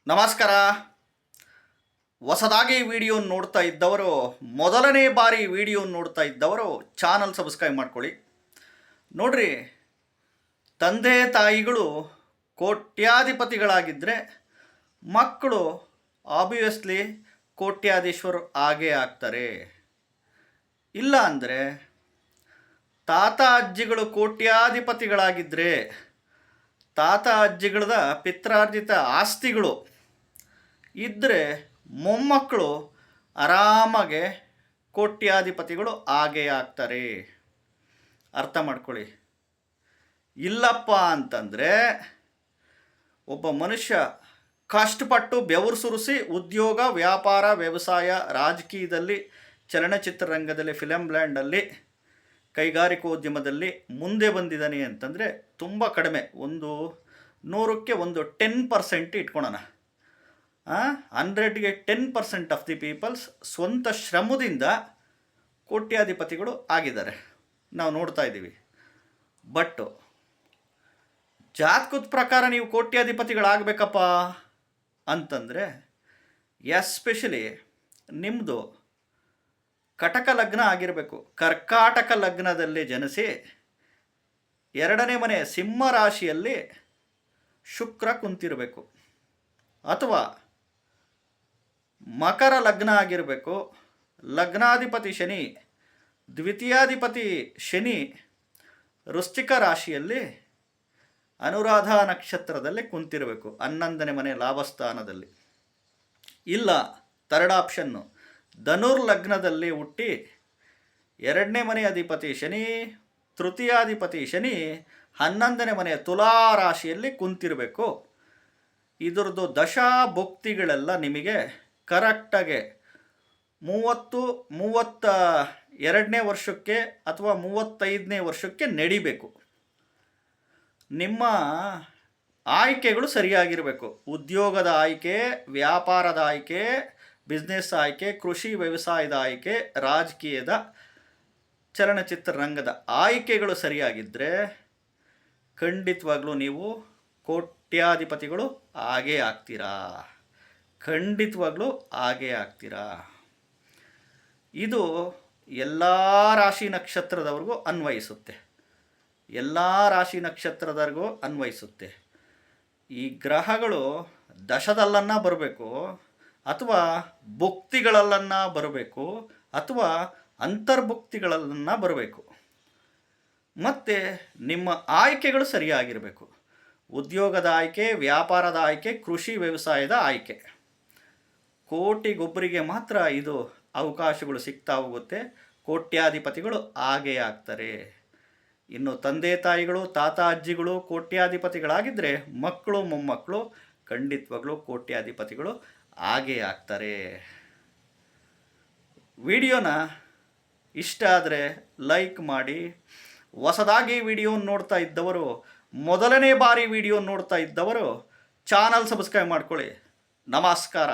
ನಮಸ್ಕಾರ. ಹೊಸದಾಗಿ ವಿಡಿಯೋ ನೋಡ್ತಾ ಇದ್ದವರು, ಮೊದಲನೇ ಬಾರಿ ವಿಡಿಯೋ ನೋಡ್ತಾ ಇದ್ದವರು ಚಾನಲ್ ಸಬ್ಸ್ಕ್ರೈಬ್ ಮಾಡ್ಕೊಳ್ಳಿ. ನೋಡ್ರಿ, ತಂದೆ ತಾಯಿಗಳು ಕೋಟ್ಯಾಧಿಪತಿಗಳಾಗಿದ್ದರೆ ಮಕ್ಕಳು ಆಬ್ವಿಯಸ್ಲಿ ಕೋಟ್ಯಾಧೀಶ್ವರು ಆಗೇ ಆಗ್ತಾರೆ. ಇಲ್ಲ ಅಂದರೆ ತಾತ ಅಜ್ಜಿಗಳು ಕೋಟ್ಯಾಧಿಪತಿಗಳಾಗಿದ್ದರೆ ತಾತ ಅಜ್ಜಿಗಳದ ಪಿತ್ರಾರ್ಜಿತ ಆಸ್ತಿಗಳು ಇದ್ದರೆ ಮೊಮ್ಮಕ್ಕಳು ಆರಾಮಾಗೆ ಕೋಟ್ಯಾಧಿಪತಿಗಳು ಆಗೇ ಆಗ್ತಾರೆ. ಅರ್ಥ ಮಾಡ್ಕೊಳ್ಳಿ. ಇಲ್ಲಪ್ಪ ಅಂತಂದರೆ ಒಬ್ಬ ಮನುಷ್ಯ ಕಷ್ಟಪಟ್ಟು ಬೆವರು ಸುರಿಸಿ ಉದ್ಯೋಗ, ವ್ಯಾಪಾರ, ವ್ಯವಸಾಯ, ರಾಜಕೀಯದಲ್ಲಿ, ಚಲನಚಿತ್ರರಂಗದಲ್ಲಿ, ಫಿಲಮ್ ಲ್ಯಾಂಡಲ್ಲಿ, ಕೈಗಾರಿಕೋದ್ಯಮದಲ್ಲಿ ಮುಂದೆ ಬಂದಿದ್ದಾನೆ ಅಂತಂದರೆ ತುಂಬ ಕಡಿಮೆ. ಒಂದು 100ಕ್ಕೆ 10% ಇಟ್ಕೊಳ್ಳೋಣ. 100ಗೆ 10% ಆಫ್ ದಿ ಪೀಪಲ್ಸ್ ಸ್ವಂತ ಶ್ರಮದಿಂದ ಕೋಟ್ಯಾಧಿಪತಿಗಳು ಆಗಿದ್ದಾರೆ, ನಾವು ನೋಡ್ತಾ ಇದ್ದೀವಿ. ಬಟ್ ಜಾತಕದ ಪ್ರಕಾರ ನೀವು ಕೋಟ್ಯಾಧಿಪತಿಗಳಾಗಬೇಕಪ್ಪ ಅಂತಂದರೆ ಎಸ್ಪೆಷಲಿ ನಿಮ್ಮದು ಕಟಕ ಲಗ್ನ ಆಗಿರಬೇಕು. ಕರ್ಕಾಟಕ ಲಗ್ನದಲ್ಲಿ ಜನಿಸಿ 2ನೇ ಮನೆ ಸಿಂಹ ರಾಶಿಯಲ್ಲಿ ಶುಕ್ರ ಕುಂತಿರಬೇಕು, ಅಥವಾ ಮಕರ ಲಗ್ನ ಆಗಿರಬೇಕು. ಲಗ್ನಾಧಿಪತಿ ಶನಿ, ದ್ವಿತೀಯಾಧಿಪತಿ ಶನಿ ವೃಶ್ಚಿಕ ರಾಶಿಯಲ್ಲಿ ಅನುರಾಧ ನಕ್ಷತ್ರದಲ್ಲಿ ಕುಂತಿರಬೇಕು, 11ನೇ ಮನೆ ಲಾಭಸ್ಥಾನದಲ್ಲಿ. ಇಲ್ಲ, ಥರ್ಡ್ ಆಪ್ಷನ್ನು, ಧನುರ್ ಲಗ್ನದಲ್ಲಿ ಹುಟ್ಟಿ 2ನೇ ಮನೆ ಅಧಿಪತಿ ಶನಿ, ತೃತೀಯಾಧಿಪತಿ ಶನಿ 11ನೇ ಮನೆಯ ತುಲಾ ರಾಶಿಯಲ್ಲಿ ಕುಂತಿರಬೇಕು. ಇದರದ್ದು ದಶಾ ಭುಕ್ತಿಗಳೆಲ್ಲ ನಿಮಗೆ ಕರೆಕ್ಟಾಗೆ 32ನೇ ವರ್ಷಕ್ಕೆ ಅಥವಾ 35ನೇ ವರ್ಷಕ್ಕೆ ನಡಿಬೇಕು. ನಿಮ್ಮ ಆಯ್ಕೆಗಳು ಸರಿಯಾಗಿರಬೇಕು. ಉದ್ಯೋಗದ ಆಯ್ಕೆ, ವ್ಯಾಪಾರದ ಆಯ್ಕೆ, ಬಿಸ್ನೆಸ್ ಆಯ್ಕೆ, ಕೃಷಿ ವ್ಯವಸಾಯದ ಆಯ್ಕೆ, ರಾಜಕೀಯದ, ಚಲನಚಿತ್ರರಂಗದ ಆಯ್ಕೆಗಳು ಸರಿಯಾಗಿದ್ದರೆ ಖಂಡಿತವಾಗ್ಲೂ ನೀವು ಕೋಟ್ಯಾಧಿಪತಿಗಳು ಆಗೇ ಆಗ್ತೀರಾ. ಖಂಡಿತವಾಗ್ಲೂ ಆಗೇ ಆಗ್ತೀರಾ. ಇದು ಎಲ್ಲ ರಾಶಿ ನಕ್ಷತ್ರದವ್ರಿಗೂ ಅನ್ವಯಿಸುತ್ತೆ. ಎಲ್ಲ ರಾಶಿ ನಕ್ಷತ್ರದವ್ರಿಗೂ ಅನ್ವಯಿಸುತ್ತೆ. ಈ ಗ್ರಹಗಳು ದಶದಲ್ಲನ್ನ ಬರಬೇಕು, ಅಥವಾ ಭುಕ್ತಿಗಳಲ್ಲನ್ನ ಬರಬೇಕು, ಅಥವಾ ಅಂತರ್ಭುಕ್ತಿಗಳನ್ನ ಬರಬೇಕು. ಮತ್ತು ನಿಮ್ಮ ಆಯ್ಕೆಗಳು ಸರಿಯಾಗಿರಬೇಕು. ಉದ್ಯೋಗದ ಆಯ್ಕೆ, ವ್ಯಾಪಾರದ ಆಯ್ಕೆ, ಕೃಷಿ ವ್ಯವಸಾಯದ ಆಯ್ಕೆ. ಕೋಟಿಗೊಬ್ಬರಿಗೆ ಮಾತ್ರ ಇದು ಅವಕಾಶಗಳು ಸಿಗ್ತಾ ಹೋಗುತ್ತೆ. ಕೋಟ್ಯಾಧಿಪತಿಗಳು ಆಗೇ ಆಗ್ತಾರೆ. ಇನ್ನು ತಂದೆ ತಾಯಿಗಳು, ತಾತ ಅಜ್ಜಿಗಳು ಕೋಟ್ಯಾಧಿಪತಿಗಳಾಗಿದ್ದರೆ ಮಕ್ಕಳು, ಮೊಮ್ಮಕ್ಕಳು ಖಂಡಿತವಾಗ್ಲೂ ಕೋಟ್ಯಾಧಿಪತಿಗಳು ಆಗೇ ಆಗ್ತಾರೆ. ವಿಡಿಯೋನ ಇಷ್ಟ ಆದರೆ ಲೈಕ್ ಮಾಡಿ. ಹೊಸದಾಗಿ ವಿಡಿಯೋ ನೋಡ್ತಾ ಇದ್ದವರು, ಮೊದಲನೇ ಬಾರಿ ವಿಡಿಯೋ ನೋಡ್ತಾ ಇದ್ದವರು ಚಾನಲ್ ಸಬ್ಸ್ಕ್ರೈಬ್ ಮಾಡ್ಕೊಳ್ಳಿ. ನಮಸ್ಕಾರ.